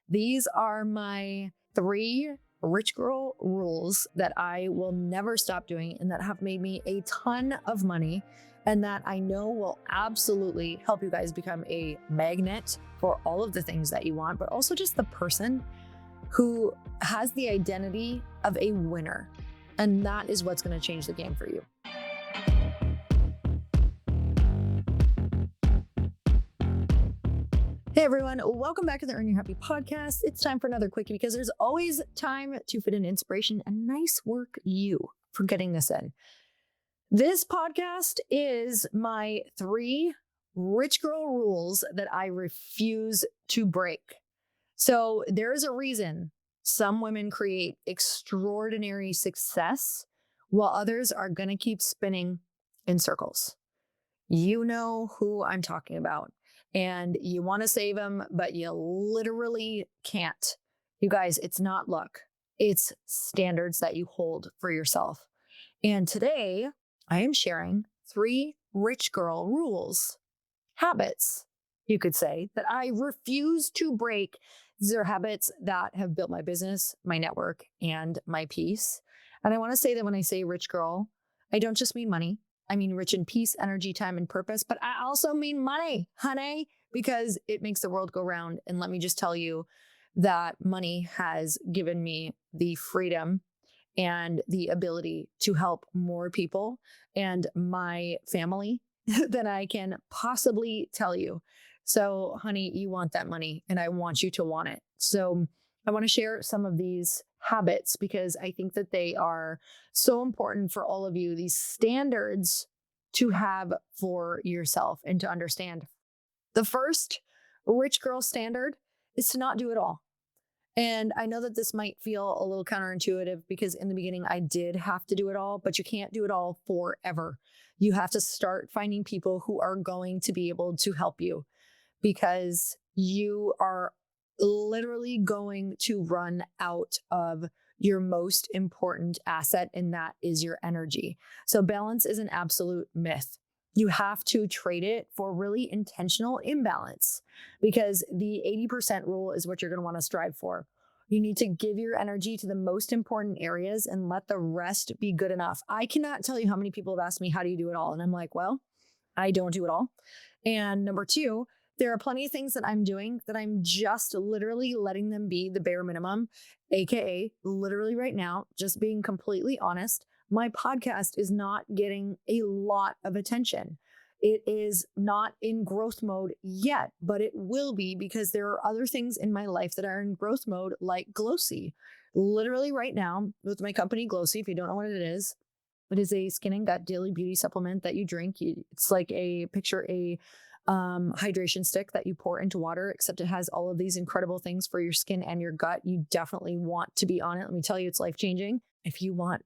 These are my 3 rich girl rules that I will never stop doing and that have made me a ton of money and that I know will absolutely help you guys become a magnet for all of the things that you want, but also just the person who has the identity of a winner. And that is what's going to change the game for you. Hey everyone, welcome back to the Earn Your Happy podcast. It's time for another quickie because there's always time to fit in inspiration, and nice work you for getting this in. This podcast is my 3 rich girl rules that I refuse to break. So there is a reason some women create extraordinary success while others are going to keep spinning in circles. You know who I'm talking about. And you want to save them, but you literally can't. You guys, it's not luck. It's standards that you hold for yourself. And today I am sharing 3 rich girl rules, habits, you could say, that I refuse to break. These are habits that have built my business, my network, and my peace. And I want to say that when I say rich girl, I don't just mean money. I mean rich in peace, energy, time, and purpose, but I also mean money, honey, because it makes the world go round. And let me just tell you that money has given me the freedom and the ability to help more people and my family than I can possibly tell you. So, honey, you want that money and I want you to want it. So I want to share some of these habits because I think that they are so important for all of you, these standards to have for yourself and to understand. The first rich girl standard is to not do it all. And I know that this might feel a little counterintuitive because in the beginning I did have to do it all, but you can't do it all forever. You have to start finding people who are going to be able to help you because you are literally going to run out of your most important asset, and that is your energy. So balance is an absolute myth. You have to trade it for really intentional imbalance because the 80% rule is what you're going to want to strive for. You need to give your energy to the most important areas and let the rest be good enough. I cannot tell you how many people have asked me, how do you do it all? And I'm like, well, I don't do it all. And number 2, there are plenty of things that I'm doing that I'm just literally letting them be the bare minimum, AKA literally right now, just being completely honest. My podcast is not getting a lot of attention. It is not in growth mode yet, but it will be because there are other things in my life that are in growth mode, like Glōci. Literally right now with my company Glōci, if you don't know what it is a skin and gut daily beauty supplement that you drink. It's like a hydration stick that you pour into water, except it has all of these incredible things for your skin and your gut. You definitely want to be on it. Let me tell you, it's life-changing. If you want,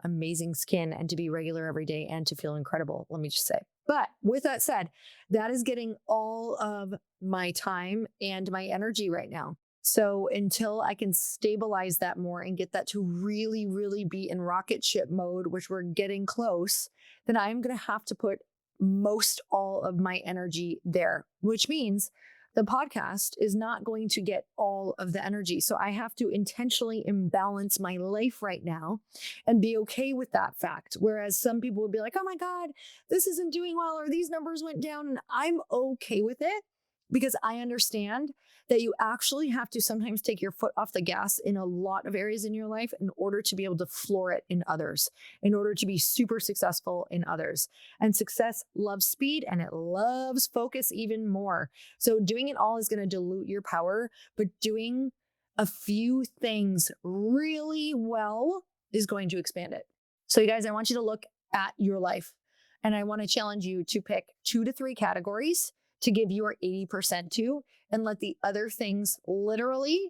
amazing skin and to be regular every day and to feel incredible, let me just say. But with that said, that is getting all of my time and my energy right now. So until I can stabilize that more and get that to really, really be in rocket ship mode, which we're getting close, then I'm going to have to put most all of my energy there, which means the podcast is not going to get all of the energy. So I have to intentionally imbalance my life right now and be okay with that fact. Whereas some people would be like, oh my God, this isn't doing well, or these numbers went down, and I'm okay with it because I understand that you actually have to sometimes take your foot off the gas in a lot of areas in your life in order to be able to floor it in others, in order to be super successful in others. And success loves speed and it loves focus even more. So doing it all is going to dilute your power, but doing a few things really well is going to expand it. So you guys, I want you to look at your life and I want to challenge you to pick 2 to 3 categories to give your 80% to, and let the other things literally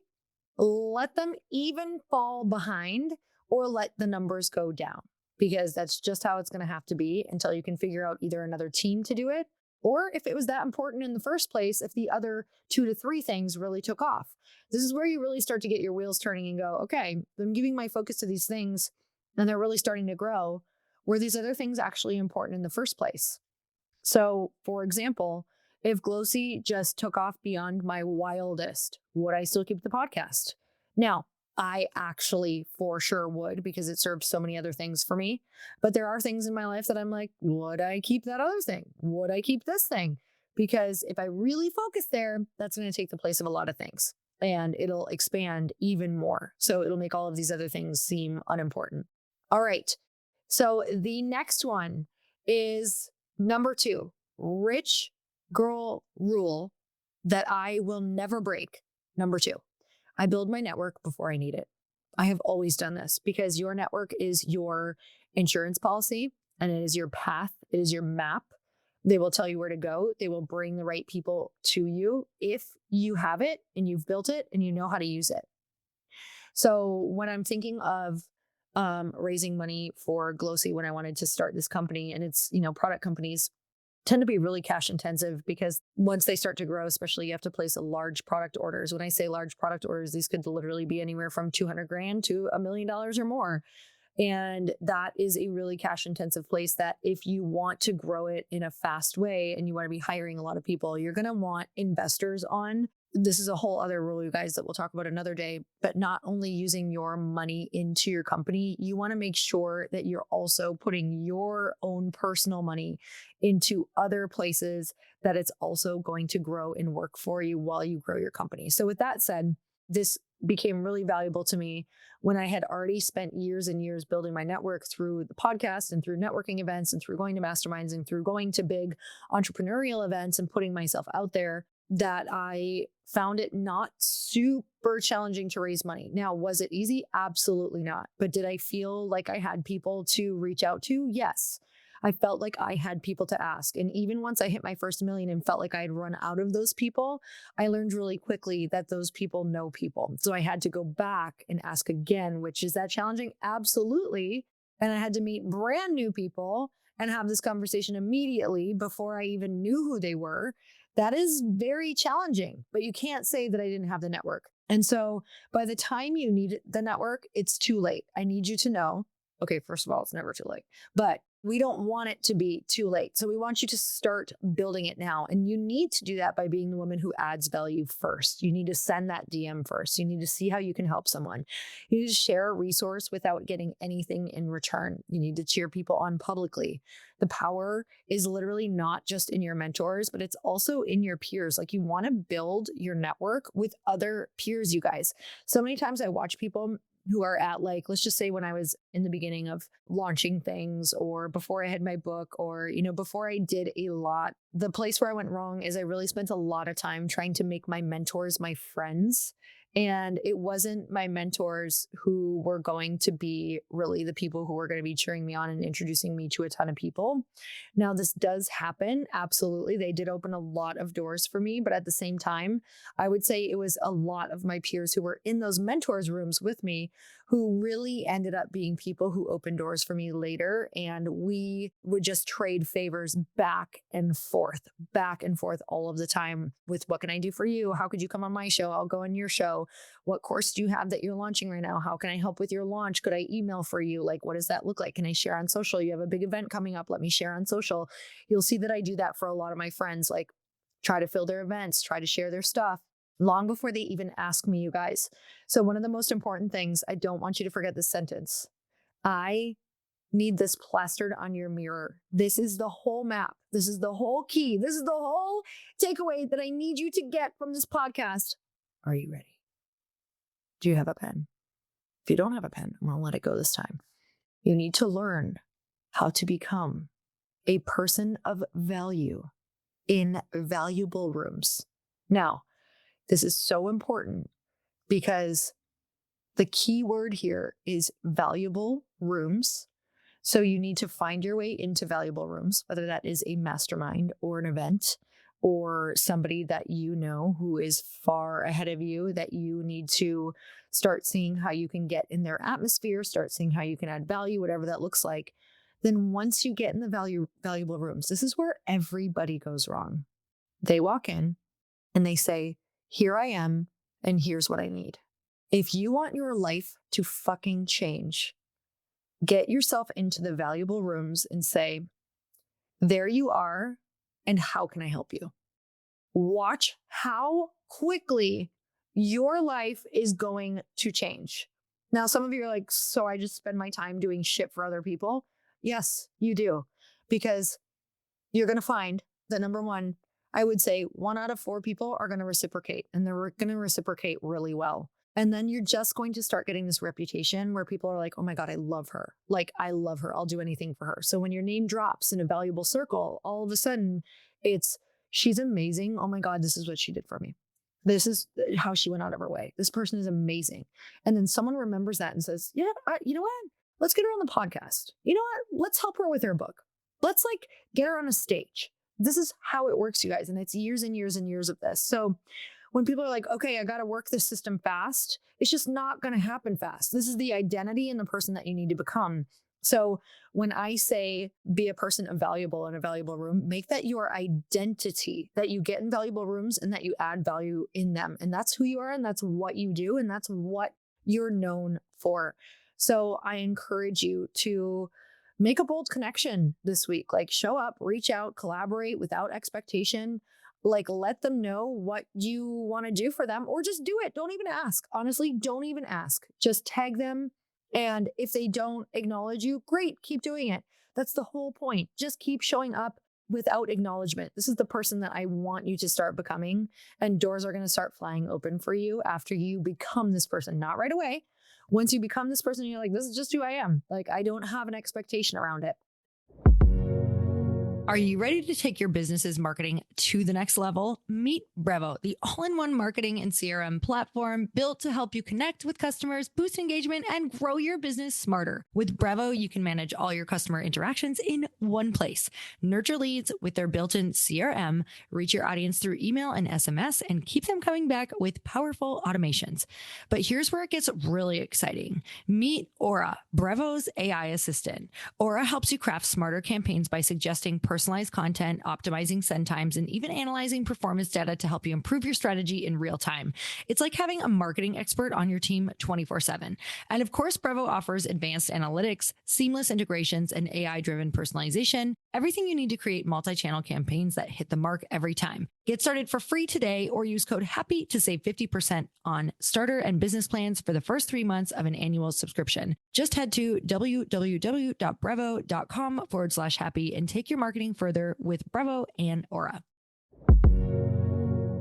let them even fall behind or let the numbers go down, because that's just how it's going to have to be until you can figure out either another team to do it, or if it was that important in the first place, if the other 2 to 3 things really took off. This is where you really start to get your wheels turning and go, okay, I'm giving my focus to these things and they're really starting to grow. Were these other things actually important in the first place? So for example, If Glōci just took off beyond my wildest, would I still keep the podcast? Now, I actually for sure would, because it served so many other things for me. But there are things in my life that I'm like, would I keep that other thing? Would I keep this thing? Because if I really focus there, that's going to take the place of a lot of things and it'll expand even more. So it'll make all of these other things seem unimportant. All right. So the next one is number 2, rich girl rule that I will never break. Number 2, I build my network before I need it. I have always done this because your network is your insurance policy and it is your path. It is your map. They will tell you where to go. They will bring the right people to you if you have it and you've built it and you know how to use it. So when I'm thinking of raising money for Glōci when I wanted to start this company, and it's, product companies tend to be really cash intensive because once they start to grow, especially you have to place a large product orders. When I say large product orders, these could literally be anywhere from 200 grand to $1 million or more. And that is a really cash intensive place that if you want to grow it in a fast way and you want to be hiring a lot of people, you're going to want investors on. This is a whole other rule, you guys, that we'll talk about another day, but not only using your money into your company, you want to make sure that you're also putting your own personal money into other places that it's also going to grow and work for you while you grow your company. So with that said, this became really valuable to me when I had already spent years and years building my network through the podcast and through networking events and through going to masterminds and through going to big entrepreneurial events and putting myself out there, that I found it not super challenging to raise money. Now, was it easy? Absolutely not. But did I feel like I had people to reach out to? Yes. I felt like I had people to ask. And even once I hit my first million and felt like I had run out of those people, I learned really quickly that those people know people. So I had to go back and ask again, which is that challenging? Absolutely. And I had to meet brand new people and have this conversation immediately before I even knew who they were. That is very challenging, but you can't say that I didn't have the network. And so by the time you need the network, it's too late. I need you to know, okay, first of all, it's never too late, but we don't want it to be too late. So we want you to start building it now. And you need to do that by being the woman who adds value first. You need to send that DM first. You need to see how you can help someone. You need to share a resource without getting anything in return. You need to cheer people on publicly. The power is literally not just in your mentors, but it's also in your peers. Like, you want to build your network with other peers, you guys. So many times I watch people who are at, like, let's just say when I was in the beginning of launching things, or before I had my book, or, before I did a lot, the place where I went wrong is I really spent a lot of time trying to make my mentors my friends. And it wasn't my mentors who were going to be really the people who were going to be cheering me on and introducing me to a ton of people. Now, this does happen. Absolutely. They did open a lot of doors for me. But at the same time, I would say it was a lot of my peers who were in those mentors rooms with me who really ended up being people who opened doors for me later. And we would just trade favors back and forth all of the time with, what can I do for you? How could you come on my show? I'll go on your show. What course do you have that you're launching right now? How can I help with your launch? Could I email for you? Like, what does that look like? Can I share on social? You have a big event coming up. Let me share on social. You'll see that I do that for a lot of my friends, like try to fill their events, try to share their stuff long before they even ask me, you guys. So one of the most important things, I don't want you to forget this sentence. I need this plastered on your mirror. This is the whole map. This is the whole key. This is the whole takeaway that I need you to get from this podcast. Are you ready? Do you have a pen? If you don't have a pen, I'm going to let it go this time. You need to learn how to become a person of value in valuable rooms. Now, this is so important because the key word here is valuable rooms. So you need to find your way into valuable rooms, whether that is a mastermind or an event or somebody that you know who is far ahead of you, that you need to start seeing how you can get in their atmosphere, start seeing how you can add value, whatever that looks like. Then once you get in the valuable rooms, this is where everybody goes wrong. They walk in and they say, here I am, and here's what I need. If you want your life to fucking change, get yourself into the valuable rooms and say, there you are, and how can I help you? watch how quickly your life is going to change. Now, some of you are like, so I just spend my time doing shit for other people? Yes, you do. Because you're going to find that number one, I would say 1 out of 4 people are going to reciprocate, and they're going to reciprocate really well. And then you're just going to start getting this reputation where people are like, oh my God, I love her. Like, I love her. I'll do anything for her. So when your name drops in a valuable circle, all of a sudden it's, she's amazing. Oh my God, this is what she did for me. This is how she went out of her way. This person is amazing. And then someone remembers that and says, yeah, you know what? Let's get her on the podcast. You know what? Let's help her with her book. Let's like get her on a stage. This is how it works, you guys. And it's years and years and years of this. So when people are like, okay, I got to work this system fast, it's just not going to happen fast. This is the identity and the person that you need to become. So when I say be a person of valuable in a valuable room, make that your identity, that you get in valuable rooms and that you add value in them. And that's who you are, and that's what you do, and that's what you're known for. So I encourage you to make a bold connection this week. Like, show up, reach out, collaborate without expectation. Like, let them know what you want to do for them, or just do it. Don't even ask. Honestly, don't even ask. Just tag them. And if they don't acknowledge you, great, keep doing it. That's the whole point. Just keep showing up without acknowledgement. This is the person that I want you to start becoming. And doors are going to start flying open for you after you become this person, not right away. Once you become this person, you're like, this is just who I am. Like, I don't have an expectation around it. Are you ready to take your business's marketing to the next level? Meet Brevo, the all-in-one marketing and CRM platform built to help you connect with customers, boost engagement, and grow your business smarter. With Brevo, you can manage all your customer interactions in one place, nurture leads with their built-in CRM, reach your audience through email and SMS, and keep them coming back with powerful automations. But here's where it gets really exciting. Meet Aura, Brevo's AI assistant. Aura helps you craft smarter campaigns by suggesting personalized content, optimizing send times, and even analyzing performance data to help you improve your strategy in real time. It's like having a marketing expert on your team 24/7. And of course, Brevo offers advanced analytics, seamless integrations, and AI-driven personalization, everything you need to create multi-channel campaigns that hit the mark every time. Get started for free today or use code HAPPY to save 50% on starter and business plans for the first 3 months of an annual subscription. Just head to www.brevo.com/happy and take your marketing further with Brevo and Aura.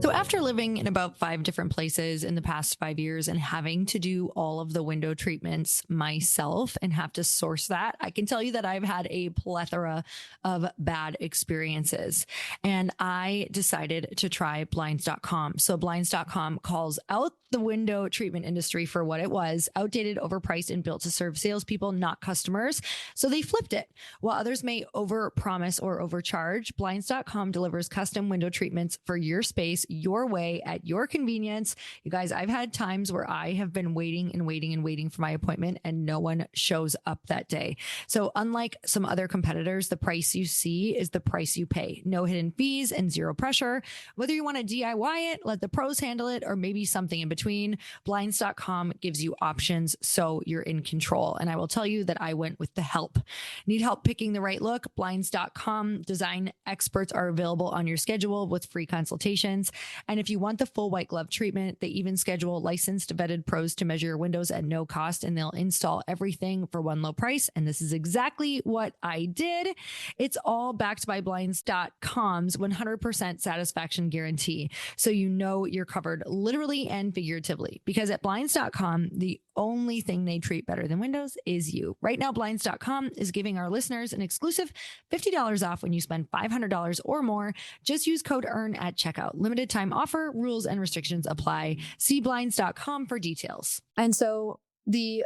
So after living in about 5 different places in the past 5 years and having to do all of the window treatments myself and have to source that, I can tell you that I've had a plethora of bad experiences. And I decided to try blinds.com. So blinds.com calls out the window treatment industry for what it was: outdated, overpriced, and built to serve salespeople, not customers. So they flipped it. While others may overpromise or overcharge, blinds.com delivers custom window treatments for your space, your way, at your convenience. You guys, I've had times where I have been waiting and waiting and waiting for my appointment and no one shows up that day. So unlike some other competitors, the price you see is the price you pay. No hidden fees and zero pressure. Whether you want to DIY it, let the pros handle it, or maybe something in between, blinds.com gives you options so you're in control. And I will tell you that I went with the help. Need help picking the right look? Blinds.com design experts are available on your schedule with free consultations. And if you want the full white glove treatment, they even schedule licensed vetted pros to measure your windows at no cost, and they'll install everything for one low price. And this is exactly what I did. It's all backed by blinds.com's 100% satisfaction guarantee. So you know you're covered literally and figuratively, because at blinds.com, the only thing they treat better than windows is you. Right now, blinds.com is giving our listeners an exclusive $50 off when you spend $500 or more. Just use code EARN at checkout. Limited time offer, rules and restrictions apply. See blinds.com for details. And so the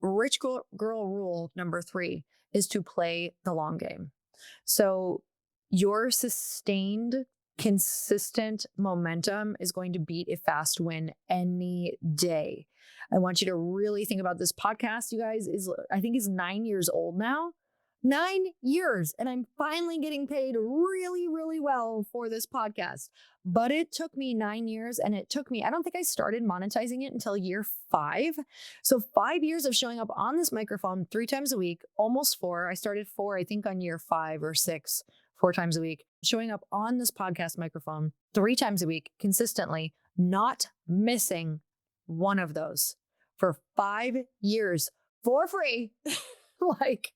rich girl rule number 3 is to play the long game. So your sustained, consistent momentum is going to beat a fast win any day. I want you to really think about this podcast, you guys. I think is 9 years old now. 9 years. And I'm finally getting paid really, really well for this podcast. But it took me 9 years, and it took me, I don't think I started monetizing it until year 5. So 5 years of showing up on this microphone 3 times a week, almost 4. I started 4, I think on year 5 or 6 4 times a week, showing up on this podcast microphone 3 times a week consistently, not missing one of those for 5 years for free. Like,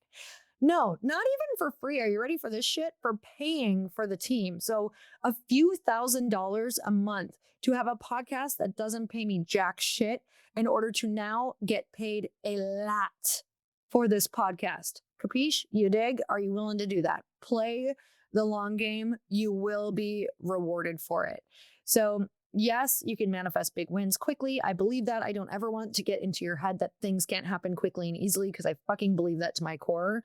no, not even for free. Are you ready for this shit? For paying for the team. So a few $1,000s a month to have a podcast that doesn't pay me jack shit in order to now get paid a lot for this podcast. Capiche? You dig? Are you willing to do that? Play the long game. You will be rewarded for it. So yes, you can manifest big wins quickly. I believe that. I don't ever want to get into your head that things can't happen quickly and easily, because I fucking believe that to my core.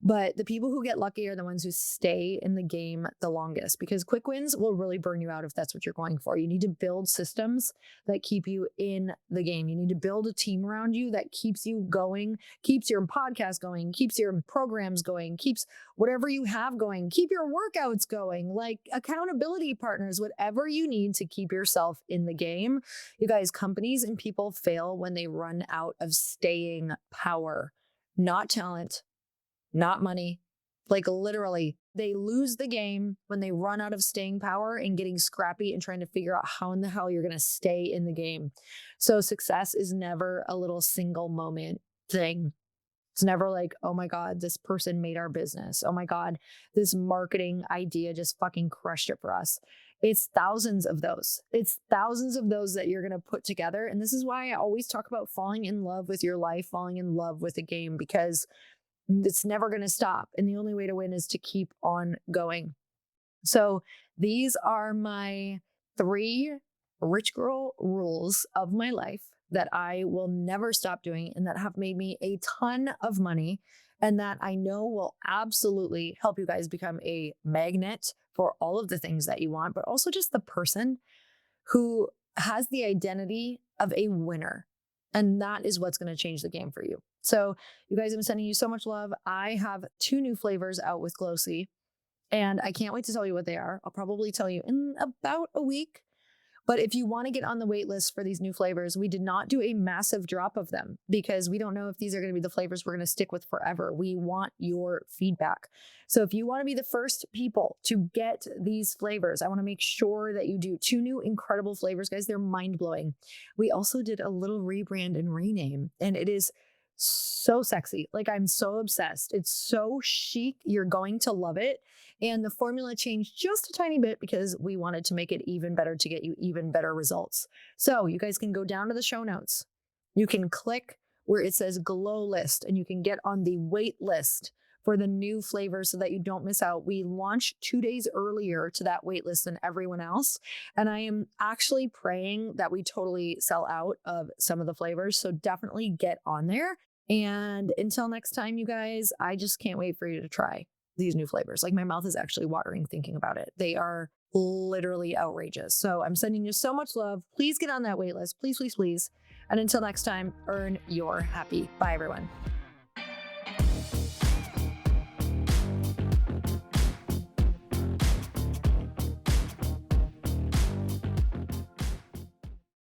But the people who get lucky are the ones who stay in the game the longest, because quick wins will really burn you out if that's what you're going for. You need to build systems that keep you in the game. You need to build a team around you that keeps you going, keeps your podcast going, keeps your programs going, keeps whatever you have going, keep your workouts going, like accountability partners, whatever you need to keep yourself in the game. You guys, companies and people fail when they run out of staying power, not talent, not money. Like literally, they lose the game when they run out of staying power and getting scrappy and trying to figure out how in the hell you're going to stay in the game. So success is never a little single moment thing. It's never like, oh my God, this person made our business. Oh my God, this marketing idea just fucking crushed it for us. It's thousands of those. It's thousands of those that you're going to put together. And this is why I always talk about falling in love with your life, falling in love with a game, because it's never going to stop. And the only way to win is to keep on going. So these are my 3 rich girl rules of my life that I will never stop doing and that have made me a ton of money, and that I know will absolutely help you guys become a magnet for all of the things that you want, but also just the person who has the identity of a winner. And that is what's going to change the game for you. So you guys, I'm sending you so much love. I have 2 new flavors out with Glōci, and I can't wait to tell you what they are. I'll probably tell you in about a week. But if you want to get on the wait list for these new flavors, we did not do a massive drop of them because we don't know if these are going to be the flavors we're going to stick with forever. We want your feedback. So if you want to be the first people to get these flavors, I want to make sure that you do 2 new incredible flavors, guys. They're mind blowing. We also did a little rebrand and rename, and it is so sexy. Like, I'm so obsessed. It's so chic. You're going to love it. And the formula changed just a tiny bit because we wanted to make it even better to get you even better results. So you guys can go down to the show notes. You can click where it says Glow List, and you can get on the wait list for the new flavors so that you don't miss out. We launched 2 days earlier to that wait list than everyone else. And I am actually praying that we totally sell out of some of the flavors. So definitely get on there. And until next time, you guys, I just can't wait for you to try these new flavors. Like, my mouth is actually watering thinking about it. They are literally outrageous. So I'm sending you so much love. Please get on that wait list. Please, please, please. And until next time, earn your happy. Bye, everyone.